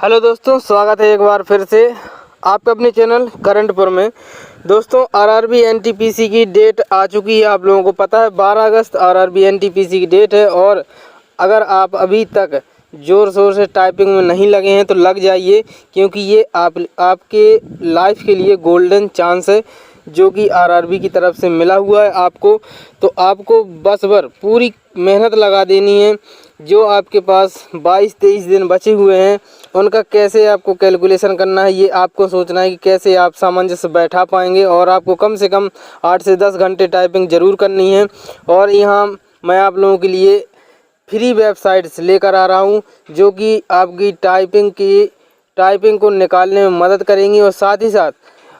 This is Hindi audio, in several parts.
हेलो दोस्तों, स्वागत है एक बार फिर से आपके अपने चैनल करंटपुर में। दोस्तों, आरआरबी एनटीपीसी की डेट आ चुकी है। आप लोगों को पता है 12 अगस्त आरआरबी एनटीपीसी की डेट है। और अगर आप अभी तक ज़ोर शोर से टाइपिंग में नहीं लगे हैं तो लग जाइए, क्योंकि ये आपके लाइफ के लिए गोल्डन चांस है जो कि आरआरबी की तरफ से मिला हुआ है आपको। तो आपको बस भर पूरी मेहनत लगा देनी है। जो आपके पास 22-23 दिन बचे हुए हैं उनका कैसे आपको कैलकुलेशन करना है, ये आपको सोचना है कि कैसे आप सामंजस्य बैठा पाएंगे। और आपको कम से कम 8 से 10 घंटे टाइपिंग ज़रूर करनी है। और यहाँ मैं आप लोगों के लिए फ्री वेबसाइट्स लेकर आ रहा हूँ जो कि आपकी टाइपिंग को निकालने में मदद करेंगी। और साथ ही साथ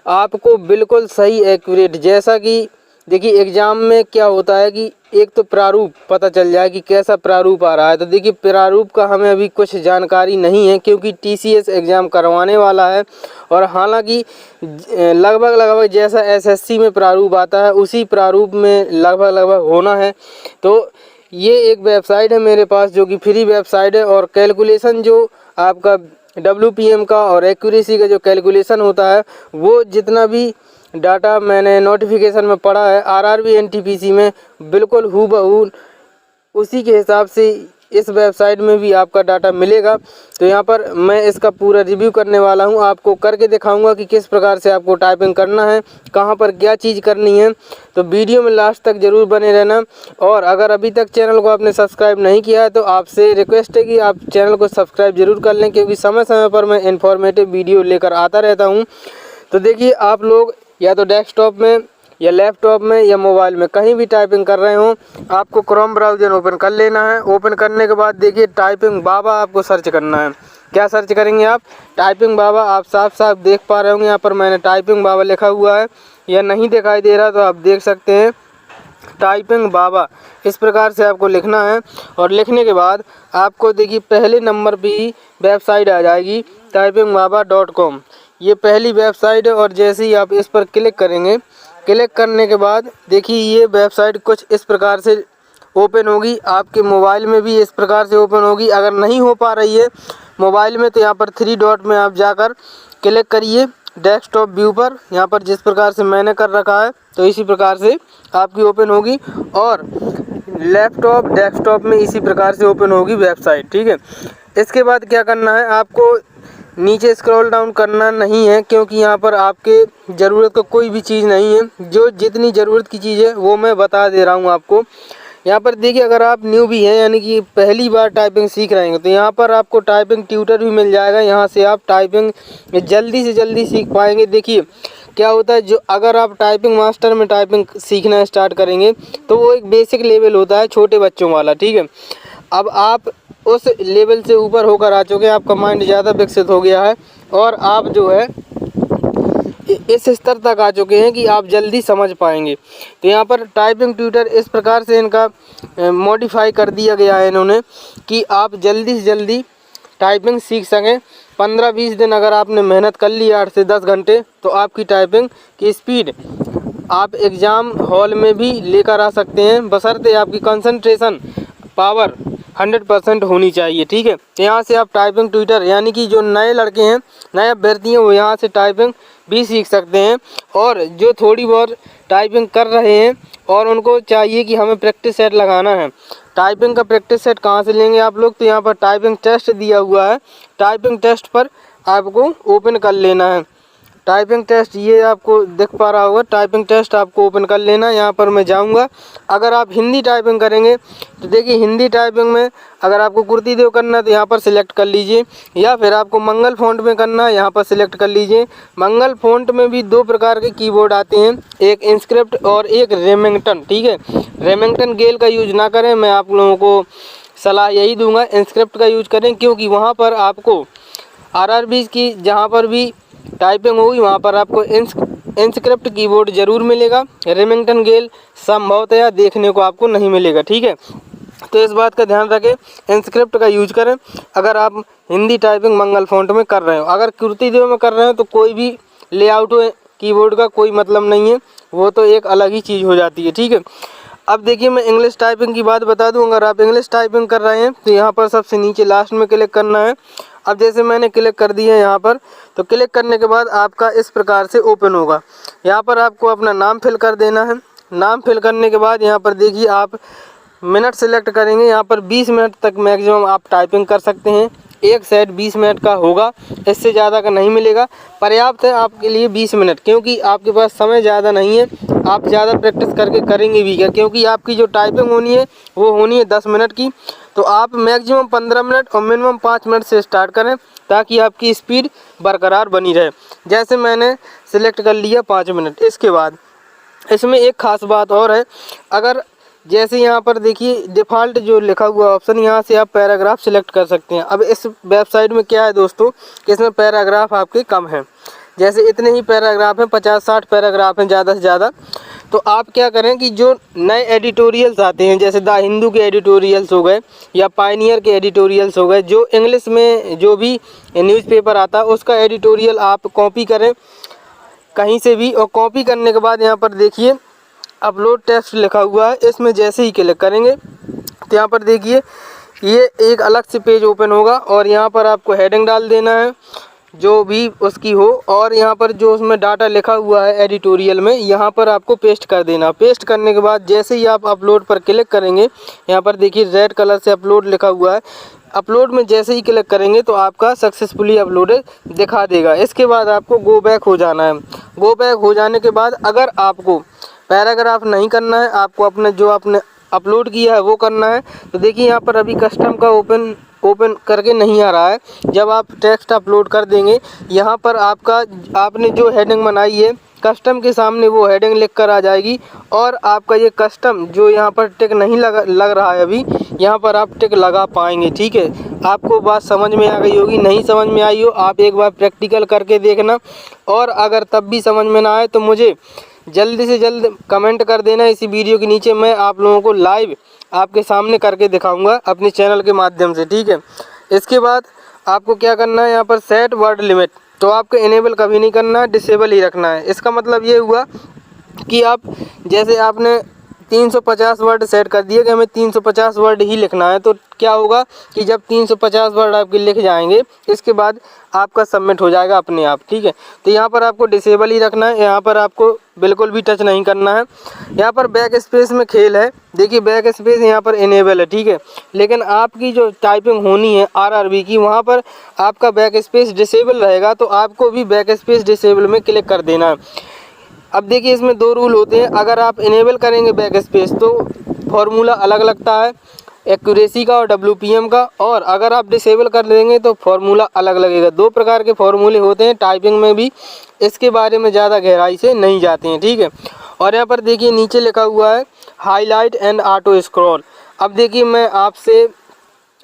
आपको बिल्कुल सही एक्यूरेट, जैसा कि देखिए एग्ज़ाम में क्या होता है कि एक तो प्रारूप पता चल जाए कि कैसा प्रारूप आ रहा है। तो देखिए प्रारूप का हमें अभी कुछ जानकारी नहीं है, क्योंकि टीसीएस एग्ज़ाम करवाने वाला है। और हालांकि लगभग जैसा एसएससी में प्रारूप आता है उसी प्रारूप में लगभग होना है। तो ये एक वेबसाइट है मेरे पास जो कि फ्री वेबसाइट है। और कैलकुलेशन जो आपका WPM का और एक्यूरेसी का जो कैलकुलेशन होता है, वो जितना भी डाटा मैंने नोटिफिकेशन में पढ़ा है आरआरबी एनटीपीसी में, बिल्कुल हूबहू उसी के हिसाब से इस वेबसाइट में भी आपका डाटा मिलेगा। तो यहाँ पर मैं इसका पूरा रिव्यू करने वाला हूँ, आपको करके दिखाऊंगा कि किस प्रकार से आपको टाइपिंग करना है, कहाँ पर क्या चीज़ करनी है। तो वीडियो में लास्ट तक ज़रूर बने रहना। और अगर अभी तक चैनल को आपने सब्सक्राइब नहीं किया है तो आपसे रिक्वेस्ट है कि आप चैनल को सब्सक्राइब जरूर कर लें, क्योंकि समय समय पर मैं इन्फॉर्मेटिव वीडियो लेकर आता रहता हूँ। तो देखिए, आप लोग या तो डेस्कटॉप में या लैपटॉप में या मोबाइल में कहीं भी टाइपिंग कर रहे हो, आपको क्रोम ब्राउज़र ओपन कर लेना है। ओपन करने के बाद देखिए टाइपिंग बाबा आपको सर्च करना है। क्या सर्च करेंगे आप? टाइपिंग बाबा। आप साफ साफ देख पा रहे होंगे यहाँ पर मैंने टाइपिंग बाबा लिखा हुआ है, या नहीं दिखाई दे रहा तो आप देख सकते हैं टाइपिंग बाबा। इस प्रकार से आपको लिखना है। और लिखने के बाद आपको देखिए पहले नंबर पे ही वेबसाइट आ जाएगी typingbaba.com। ये पहली वेबसाइट है। और जैसे ही आप इस पर क्लिक करेंगे, क्लिक करने के बाद देखिए ये वेबसाइट कुछ इस प्रकार से ओपन होगी। आपके मोबाइल में भी इस प्रकार से ओपन होगी। अगर नहीं हो पा रही है मोबाइल में तो यहाँ पर 3 डॉट में आप जाकर क्लिक करिए डेस्कटॉप व्यू पर, यहाँ पर जिस प्रकार से मैंने कर रखा है। तो इसी प्रकार से आपकी ओपन होगी। और लैपटॉप डेस्कटॉप में इसी प्रकार से ओपन होगी वेबसाइट, ठीक है। इसके बाद क्या करना है, आपको नीचे स्क्रॉल डाउन करना नहीं है, क्योंकि यहाँ पर आपके ज़रूरत का कोई भी चीज़ नहीं है। जो जितनी ज़रूरत की चीज़ है वो मैं बता दे रहा हूँ आपको। यहाँ पर देखिए, अगर आप न्यू भी हैं यानी कि पहली बार टाइपिंग सीख रहे हैं तो यहाँ पर आपको टाइपिंग ट्यूटर भी मिल जाएगा। यहाँ से आप टाइपिंग जल्दी से जल्दी सीख पाएंगे। देखिए क्या होता है, जो अगर आप टाइपिंग मास्टर में टाइपिंग सीखना स्टार्ट करेंगे तो वो एक बेसिक लेवल होता है छोटे बच्चों वाला, ठीक है। अब आप उस लेवल से ऊपर होकर आ चुके हैं, आपका माइंड ज़्यादा विकसित हो गया है और आप जो है इस स्तर तक आ चुके हैं कि आप जल्दी समझ पाएंगे। तो यहाँ पर टाइपिंग ट्यूटर इस प्रकार से इनका मॉडिफाई कर दिया गया है इन्होंने कि आप जल्दी से जल्दी टाइपिंग सीख सकें। 15-20 दिन अगर आपने मेहनत कर ली 8 से 10 घंटे, तो आपकी टाइपिंग की स्पीड आप एग्ज़ाम हॉल में भी लेकर आ सकते हैं, बशर्ते आपकी कंसंट्रेशन पावर 100% होनी चाहिए, ठीक है। यहाँ से आप टाइपिंग ट्यूटर यानी कि जो नए लड़के हैं, नए अभ्यर्थी हैं, वो यहाँ से टाइपिंग भी सीख सकते हैं। और जो थोड़ी बहुत टाइपिंग कर रहे हैं और उनको चाहिए कि हमें प्रैक्टिस सेट लगाना है, टाइपिंग का प्रैक्टिस सेट कहाँ से लेंगे आप लोग? तो यहाँ पर टाइपिंग टेस्ट दिया हुआ है, टाइपिंग टेस्ट पर आपको ओपन कर लेना है। टाइपिंग टेस्ट ये आपको दिख पा रहा होगा, टाइपिंग टेस्ट आपको ओपन कर लेना है। यहाँ पर मैं जाऊँगा। अगर आप हिंदी टाइपिंग करेंगे तो देखिए हिंदी टाइपिंग में अगर आपको कुर्ती देव करना है तो यहाँ पर सिलेक्ट कर लीजिए, या फिर आपको मंगल फ़ॉन्ट में करना है यहाँ पर सिलेक्ट कर लीजिए। मंगल फ़ॉन्ट में भी 2 प्रकार के कीबोर्ड आते हैं, एक इंस्क्रिप्ट और एक रेमिंगटन, ठीक है। रेमिंगटन गेल का यूज ना करें, मैं आप लोगों को सलाह यही दूंगा इंस्क्रिप्ट का यूज करें, क्योंकि वहाँ पर आपको आरआरबी की जहाँ पर भी टाइपिंग होगी वहाँ पर आपको इंस्क्रिप्ट कीबोर्ड ज़रूर मिलेगा। रेमिंगटन गेल संभवतः देखने को आपको नहीं मिलेगा, ठीक है। तो इस बात का ध्यान रखें, इंस्क्रिप्ट का यूज करें अगर आप हिंदी टाइपिंग मंगल फ़ॉन्ट में कर रहे हो। अगर कुर्ती देव में कर रहे हो तो कोई भी लेआउट हो कीबोर्ड का कोई मतलब नहीं है, वो तो एक अलग ही चीज़ हो जाती है, ठीक है। अब देखिए मैं इंग्लिश टाइपिंग की बात बता दूं। अगर आप इंग्लिश टाइपिंग कर रहे हैं तो यहाँ पर सबसे नीचे लास्ट में क्लिक करना है। अब जैसे मैंने क्लिक कर दिया यहाँ पर, तो क्लिक करने के बाद आपका इस प्रकार से ओपन होगा। यहाँ पर आपको अपना नाम फिल कर देना है। नाम फिल करने के बाद यहाँ पर देखिए आप मिनट सेलेक्ट करेंगे। यहाँ पर 20 मिनट तक मैक्सिमम आप टाइपिंग कर सकते हैं। एक सेट 20 मिनट का होगा, इससे ज़्यादा का नहीं मिलेगा। पर्याप्त है आपके लिए 20 मिनट, क्योंकि आपके पास समय ज़्यादा नहीं है। आप ज़्यादा प्रैक्टिस करके करेंगे भी क्या, क्योंकि आपकी जो टाइपिंग होनी है वो होनी है 10 मिनट की। तो आप मैक्सिमम 15 मिनट और मिनिमम 5 मिनट से स्टार्ट करें, ताकि आपकी स्पीड बरकरार बनी रहे। जैसे मैंने सिलेक्ट कर लिया 5 मिनट। इसके बाद इसमें एक ख़ास बात और है, अगर जैसे यहाँ पर देखिए डिफ़ॉल्ट जो लिखा हुआ ऑप्शन, यहाँ से आप पैराग्राफ सिलेक्ट कर सकते हैं। अब इस वेबसाइट में क्या है दोस्तों कि इसमें पैराग्राफ आपके कम हैं, जैसे इतने ही पैराग्राफ हैं, 50-60 पैराग्राफ हैं ज़्यादा से ज़्यादा। तो आप क्या करें कि जो नए एडिटोरियल्स आते हैं, जैसे द हिंदू के एडिटोरियल्स हो गए या पायनियर के एडिटोरियल्स हो गए, जो इंग्लिश में जो भी न्यूज़पेपर आता है उसका एडिटोरियल आप कॉपी करें कहीं से भी। और कॉपी करने के बाद यहाँ पर देखिए अपलोड टेक्स्ट लिखा हुआ है, इसमें जैसे ही क्लिक करेंगे तो यहाँ पर देखिए ये एक अलग से पेज ओपन होगा। और यहाँ पर आपको हेडिंग डाल देना है जो भी उसकी हो, और यहाँ पर जो उसमें डाटा लिखा हुआ है एडिटोरियल में, यहाँ पर आपको पेस्ट कर देना। पेस्ट करने के बाद जैसे ही आप अपलोड पर क्लिक करेंगे, यहाँ पर देखिए रेड कलर से अपलोड लिखा हुआ है। अपलोड में जैसे ही क्लिक करेंगे तो आपका सक्सेसफुली अपलोडेड दिखा देगा। इसके बाद आपको गो बैक हो जाना है। गो बैक हो जाने के बाद अगर आपको पैराग्राफ नहीं करना है, आपको अपने जो आपने अपलोड किया है वो करना है, तो देखिए यहाँ पर अभी कस्टम का ओपन करके नहीं आ रहा है। जब आप टेक्स्ट अपलोड कर देंगे, यहाँ पर आपने जो हेडिंग बनाई है कस्टम के सामने वो हेडिंग लिख कर आ जाएगी। और आपका ये कस्टम जो यहाँ पर टिक नहीं लग रहा है अभी, यहाँ पर आप टिक लगा पाएंगे। ठीक है, आपको बात समझ में आ गई होगी। नहीं समझ में आई हो आप एक बार प्रैक्टिकल करके देखना, और अगर तब भी समझ में ना आए तो मुझे जल्दी से जल्द कमेंट कर देना इसी वीडियो के नीचे। मैं आप लोगों को लाइव आपके सामने करके दिखाऊंगा अपने चैनल के माध्यम से। ठीक है, इसके बाद आपको क्या करना है, यहाँ पर सेट वर्ड लिमिट, तो आपको इनेबल कभी नहीं करना है, डिसेबल ही रखना है। इसका मतलब ये हुआ कि आप जैसे आपने 350 वर्ड सेट कर दिए कि हमें 350 वर्ड ही लिखना है, तो क्या होगा कि जब 350 वर्ड आपके लिख जाएंगे, इसके बाद आपका सबमिट हो जाएगा अपने आप। ठीक है, तो यहाँ पर आपको डिसेबल ही रखना है, यहाँ पर आपको बिल्कुल भी टच नहीं करना है। यहाँ पर बैक स्पेस में खेल है, देखिए बैक स्पेस यहाँ पर इनेबल है। ठीक है, लेकिन आपकी जो टाइपिंग होनी है आरआरबी की, वहाँ पर आपका बैक स्पेस डिसेबल रहेगा, तो आपको भी बैक स्पेस डिसेबल में क्लिक कर देना है। अब देखिए इसमें 2 रूल होते हैं। अगर आप इनेबल करेंगे बैक स्पेस तो फॉर्मूला अलग लगता है, एक्यूरेसी का और WPM का, और अगर आप डिसेबल कर देंगे तो फार्मूला अलग लगेगा। 2 प्रकार के फार्मूले होते हैं टाइपिंग में भी, इसके बारे में ज़्यादा गहराई से नहीं जाते हैं। ठीक है, और यहाँ पर देखिए नीचे लिखा हुआ है हाईलाइट एंड ऑटो स्क्रॉल। अब देखिए मैं आपसे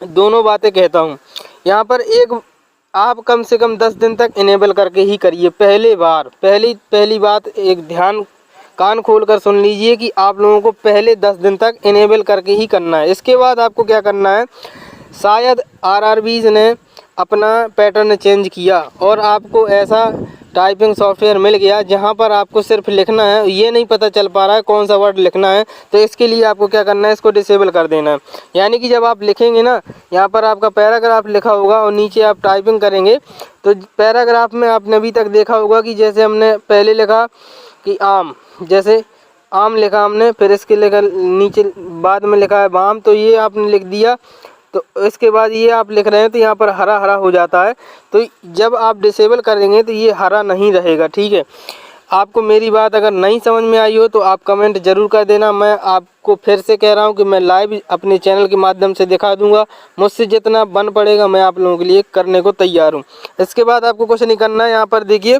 दोनों बातें कहता हूँ। यहाँ पर एक आप कम से कम 10 दिन तक इनेबल करके ही करिए। पहली बात एक ध्यान कान खोल कर सुन लीजिए कि आप लोगों को पहले 10 दिन तक इनेबल करके ही करना है। इसके बाद आपको क्या करना है, शायद आरआरबीज ने अपना पैटर्न चेंज किया और आपको ऐसा टाइपिंग सॉफ्टवेयर मिल गया जहां पर आपको सिर्फ लिखना है, ये नहीं पता चल पा रहा है कौन सा वर्ड लिखना है। तो इसके लिए आपको क्या करना है, इसको डिसेबल कर देना है। यानी कि जब आप लिखेंगे ना, यहाँ पर आपका पैराग्राफ लिखा होगा और नीचे आप टाइपिंग करेंगे, तो पैराग्राफ में आपने अभी तक देखा होगा कि जैसे हमने पहले लिखा कि आम, जैसे आम लिखा हमने, फिर इसके लिखा नीचे बाद में लिखा है बाम, तो ये आपने लिख दिया। तो इसके बाद ये आप लिख रहे हैं तो यहाँ पर हरा हरा हो जाता है। तो जब आप डिसेबल करेंगे तो ये हरा नहीं रहेगा। ठीक है, आपको मेरी बात अगर नहीं समझ में आई हो तो आप कमेंट ज़रूर कर देना। मैं आपको फिर से कह रहा हूँ कि मैं लाइव अपने चैनल के माध्यम से दिखा दूंगा। मुझसे जितना बन पड़ेगा मैं आप लोगों के लिए करने को तैयार हूँ। इसके बाद आपको कुछ नहीं करना है। यहाँ पर देखिए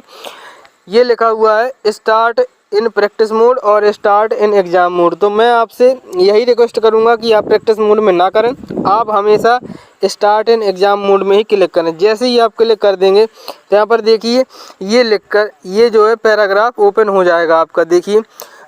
ये लिखा हुआ है स्टार्ट इन प्रैक्टिस मोड और स्टार्ट इन एग्ज़ाम मोड। तो मैं आपसे यही रिक्वेस्ट करूंगा कि आप प्रैक्टिस मोड में ना करें, आप हमेशा स्टार्ट इन एग्ज़ाम मोड में ही क्लिक करें। जैसे ही आप क्लिक कर देंगे तो यहाँ पर देखिए ये लिखकर ये जो है पैराग्राफ ओपन हो जाएगा आपका। देखिए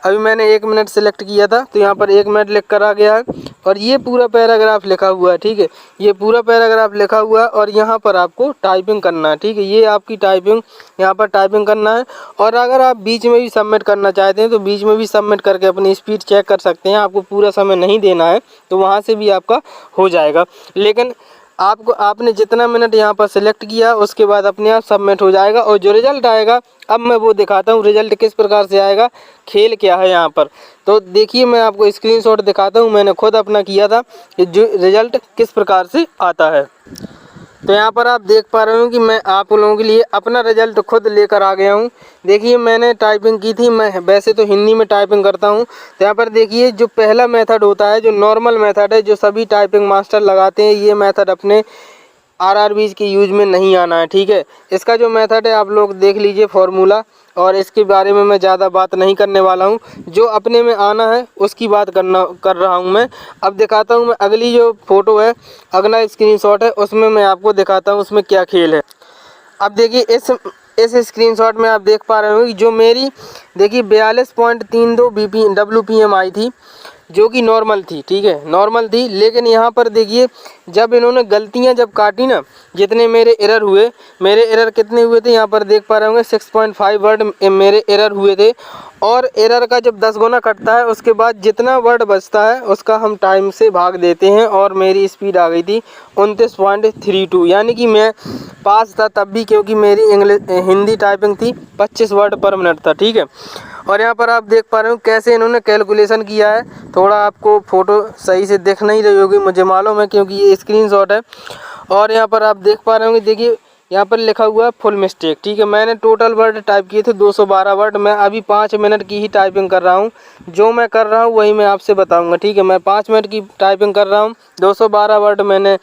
अभी मैंने 1 मिनट सेलेक्ट किया था तो यहाँ पर 1 मिनट लिख कर आ गया है और ये पूरा पैराग्राफ लिखा हुआ है। ठीक है, ये पूरा पैराग्राफ लिखा हुआ है और यहाँ पर आपको टाइपिंग करना है। ठीक है, ये आपकी टाइपिंग, यहाँ पर टाइपिंग करना है। और अगर आप बीच में भी सबमिट करना चाहते हैं तो बीच में भी सबमिट करके अपनी स्पीड चेक कर सकते हैं। आपको पूरा समय नहीं देना है तो वहाँ से भी आपका हो जाएगा। लेकिन आपने जितना मिनट यहाँ पर सिलेक्ट किया उसके बाद अपने आप सबमिट हो जाएगा। और जो रिज़ल्ट आएगा अब मैं वो दिखाता हूँ रिज़ल्ट किस प्रकार से आएगा, खेल क्या है यहाँ पर। तो देखिए मैं आपको स्क्रीनशॉट दिखाता हूँ, मैंने खुद अपना किया था कि जो रिज़ल्ट किस प्रकार से आता है। तो यहाँ पर आप देख पा रहे हो कि मैं आप लोगों के लिए अपना रिज़ल्ट खुद लेकर आ गया हूँ। देखिए मैंने टाइपिंग की थी, मैं वैसे तो हिंदी में टाइपिंग करता हूँ। तो यहाँ पर देखिए जो पहला मेथड होता है, जो नॉर्मल मेथड है, जो सभी टाइपिंग मास्टर लगाते हैं, ये मेथड अपने आरआरबीज के यूज में नहीं आना है, ठीक है। इसका जो मेथड है आप लोग देख लीजिए फॉर्मूला, और इसके बारे में मैं ज़्यादा बात नहीं करने वाला हूँ। जो अपने में आना है उसकी बात कर रहा हूँ मैं। अब दिखाता हूँ मैं अगली जो फ़ोटो है, अगला स्क्रीनशॉट है, उसमें मैं आपको दिखाता हूँ उसमें क्या खेल है। अब देखिए इस स्क्रीनशॉट में आप देख पा रहे हो कि जो मेरी देखिए 42.32 WPM आई थी, जो कि नॉर्मल थी, ठीक है, नॉर्मल थी। लेकिन यहाँ पर देखिए जब इन्होंने गलतियाँ जब काटी ना, जितने मेरे एरर हुए, मेरे एरर कितने हुए थे यहाँ पर देख पा रहे होंगे 6.5 वर्ड मेरे एरर हुए थे। और एरर का जब 10 गुना कटता है उसके बाद जितना वर्ड बचता है उसका हम टाइम से भाग देते हैं, और मेरी स्पीड आ गई थी 29.32, यानी कि मैं पास था तब भी, क्योंकि मेरी हिंदी टाइपिंग थी 25 वर्ड पर मिनट था, ठीक है। और यहाँ पर आप देख पा रहे हो कैसे इन्होंने कैलकुलेशन किया है। थोड़ा आपको फ़ोटो सही से दिख नहीं रही होगी मुझे मालूम है, क्योंकि ये स्क्रीनशॉट है। और यहाँ पर आप देख पा रहे होंगे, देखिए यहाँ पर लिखा हुआ है फुल मिस्टेक, ठीक है। मैंने टोटल वर्ड टाइप किए थे 212 वर्ड। मैं अभी 5 मिनट की ही टाइपिंग कर रहा हूँ, जो मैं कर रहा हूँ वही मैं आपसे बताऊँगा, ठीक है। मैं 5 मिनट की टाइपिंग कर रहा हूँ, 212 वर्ड मैंने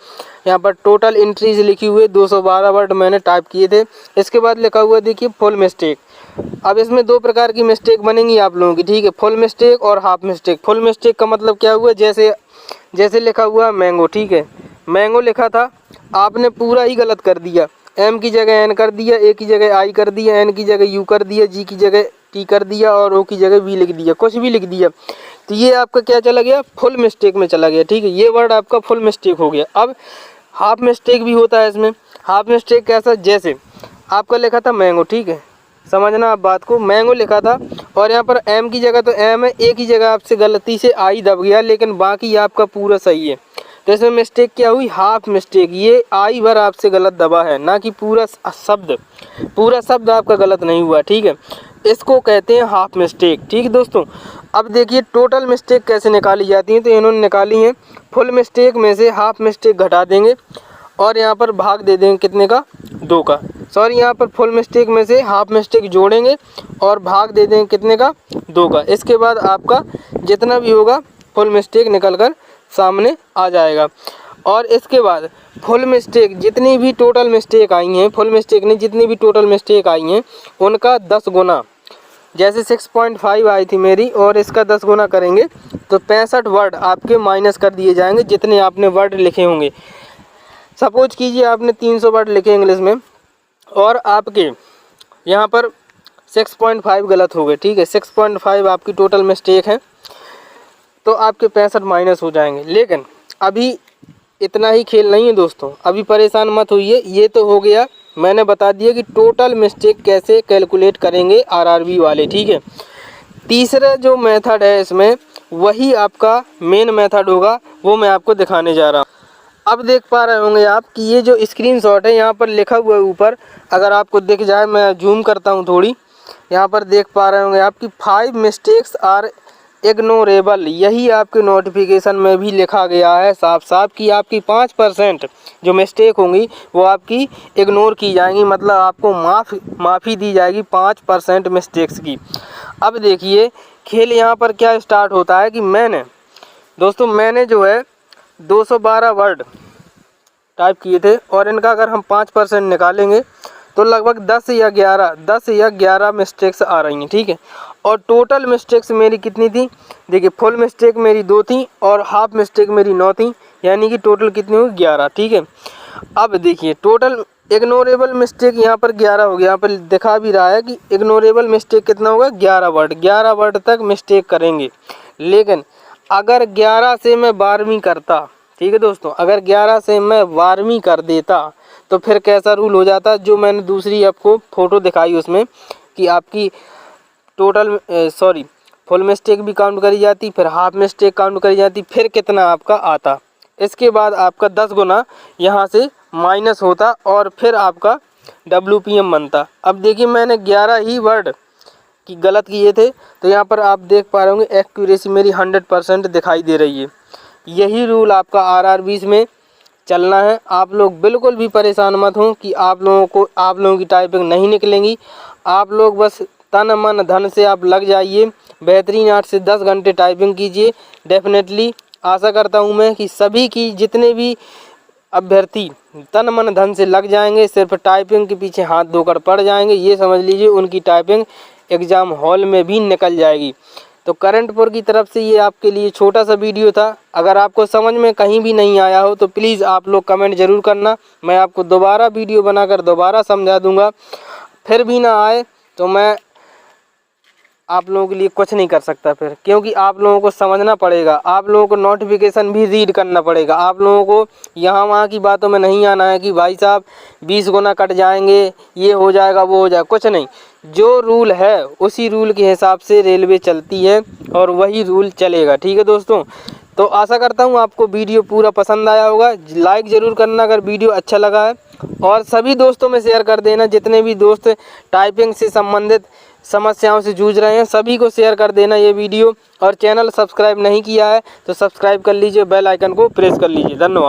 यहाँ पर टोटल एंट्रीज लिखी हुई है, 212 वर्ड मैंने टाइप किए थे। इसके बाद लिखा हुआ है देखिए फुल मिस्टेक। अब इसमें 2 प्रकार की मिस्टेक बनेंगी आप लोगों की, ठीक है, फुल मिस्टेक और हाफ मिस्टेक। फुल मिस्टेक का मतलब क्या हुआ, जैसे लिखा हुआ मैंगो, ठीक है, मैंगो लिखा था, आपने पूरा ही गलत कर दिया। एम की जगह एन कर दिया, ए की जगह आई कर दिया, एन की जगह यू कर दिया, जी की जगह टी कर दिया, और ओ की जगह वी लिख दिया, कुछ भी लिख दिया। तो ये आपका क्या चला गया, फुल मिस्टेक में चला गया, ठीक है। ये वर्ड आपका फुल मिस्टेक हो गया। अब हाफ मिस्टेक भी होता है इसमें। हाफ मिस्टेक कैसा, जैसे आपका लिखा था मैंगो, ठीक है, समझना आप बात को, मैंगो लिखा था और यहाँ पर एम की जगह तो एम है, ए की जगह आपसे गलती से आई दब गया, लेकिन बाकी आपका पूरा सही है। तो इसमें मिस्टेक क्या हुई, हाफ मिस्टेक। ये आई भर आपसे गलत दबा है, ना कि पूरा शब्द आपका गलत नहीं हुआ, ठीक है। इसको कहते हैं हाफ मिस्टेक, ठीक है दोस्तों। अब देखिए टोटल मिस्टेक कैसे निकाली जाती है, तो इन्होंने निकाली है फुल मिस्टेक में से हाफ मिस्टेक घटा देंगे और यहाँ पर भाग दे देंगे कितने का, 2 का। सॉरी, यहाँ पर फुल मिस्टेक में से हाफ मिस्टेक जोड़ेंगे और भाग दे देंगे कितने का, 2 का। इसके बाद आपका जितना भी होगा फुल मिस्टेक निकल कर सामने आ जाएगा। और इसके बाद फुल मिस्टेक जितनी भी टोटल मिस्टेक आई हैं, फुल मिस्टेक नहीं, जितनी भी टोटल मिस्टेक आई हैं उनका 10 गुना, जैसे 6.5 आई थी मेरी और इसका 10 गुना करेंगे तो 65 वर्ड आपके माइनस कर दिए जाएंगे जितने आपने वर्ड लिखे होंगे। सपोज कीजिए आपने 300 वर्ड लिखे इंग्लिश में और आपके यहाँ पर 6.5 गलत हो गए, ठीक है, 6.5 आपकी टोटल मिस्टेक है, तो आपके 65 माइनस हो जाएंगे। लेकिन अभी इतना ही खेल नहीं है दोस्तों, अभी परेशान मत होइए। ये तो हो गया, मैंने बता दिया कि टोटल मिस्टेक कैसे कैलकुलेट करेंगे आरआरबी वाले, ठीक है। तीसरा जो मेथड है इसमें वही आपका मेन मेथड होगा, वो मैं आपको दिखाने जा रहा हूँ। अब देख पा रहे होंगे आप कि ये जो स्क्रीनशॉट है यहाँ पर लिखा हुआ है ऊपर, अगर आपको दिख जाए, मैं जूम करता हूँ थोड़ी, यहाँ पर देख पा रहे होंगे आपकी 5 मिस्टेक्स आर इग्नोरेबल। यही आपके नोटिफिकेशन में भी लिखा गया है साफ साफ कि आपकी 5% जो मिस्टेक होंगी वो आपकी इग्नोर की जाएंगी, मतलब आपको माफ़ी दी जाएगी 5% मिस्टेक्स की। अब देखिए खेल यहाँ पर क्या स्टार्ट होता है कि मैंने जो है 212 वर्ड टाइप किए थे और इनका अगर हम 5% निकालेंगे तो लगभग 10 या 11 मिस्टेक्स आ रही हैं, ठीक है। और टोटल मिस्टेक्स मेरी कितनी थी, देखिए फुल मिस्टेक मेरी 2 थी और हाफ मिस्टेक मेरी 9 थी, यानी कि टोटल कितनी हुई, 11, ठीक है। अब देखिए टोटल इग्नोरेबल मिस्टेक यहाँ पर 11 हो गया, यहाँ पर दिखा भी रहा है कि इग्नोरेबल मिस्टेक कितना होगा, 11 वर्ड तक मिस्टेक करेंगे। लेकिन अगर 11 से मैं 12वीं करता, ठीक है दोस्तों, अगर 11 से मैं 12वीं कर देता तो फिर कैसा रूल हो जाता, जो मैंने दूसरी आपको फ़ोटो दिखाई उसमें कि आपकी टोटल फुल मिस्टेक भी काउंट करी जाती, फिर हाफ मिस्टेक काउंट करी जाती, फिर कितना आपका आता। इसके बाद आपका 10 गुना यहाँ से माइनस होता और फिर आपका WPM बनता। अब देखिए मैंने 11 ही वर्ड की गलत किए थे, तो यहाँ पर आप देख पा रहे होंगे एक्यूरेसी मेरी 100% दिखाई दे रही है। यही रूल आपका RRBs में चलना है। आप लोग बिल्कुल भी परेशान मत हो कि आप लोगों की टाइपिंग नहीं निकलेंगी। आप लोग बस तन मन धन से आप लग जाइए, बेहतरीन 8 से 10 घंटे टाइपिंग कीजिए। डेफिनेटली आशा करता हूँ मैं कि सभी की जितने भी अभ्यर्थी तन मन धन से लग जाएंगे, सिर्फ टाइपिंग के पीछे हाथ धोकर पड़ जाएंगे, ये समझ लीजिए उनकी टाइपिंग एग्ज़ाम हॉल में भी निकल जाएगी। तो करंटपुर की तरफ से ये आपके लिए छोटा सा वीडियो था। अगर आपको समझ में कहीं भी नहीं आया हो तो प्लीज़ आप लोग कमेंट ज़रूर करना, मैं आपको दोबारा वीडियो बनाकर दोबारा समझा दूंगा। फिर भी ना आए तो मैं आप लोगों के लिए कुछ नहीं कर सकता फिर, क्योंकि आप लोगों को समझना पड़ेगा, आप लोगों को नोटिफिकेशन भी रीड करना पड़ेगा। आप लोगों को यहाँ वहाँ की बातों में नहीं आना है कि भाई साहब 20 गुना कट जाएंगे, ये हो जाएगा, वो हो जाएगा, कुछ नहीं। जो रूल है उसी रूल के हिसाब से रेलवे चलती है और वही रूल चलेगा। ठीक है दोस्तों, तो आशा करता हूँ आपको वीडियो पूरा पसंद आया होगा। लाइक ज़रूर करना अगर वीडियो अच्छा लगा है, और सभी दोस्तों में शेयर कर देना। जितने भी दोस्त टाइपिंग से संबंधित समस्याओं से जूझ रहे हैं सभी को शेयर कर देना ये वीडियो। और चैनल सब्सक्राइब नहीं किया है तो सब्सक्राइब कर लीजिए, बेल आइकन को प्रेस कर लीजिए। धन्यवाद।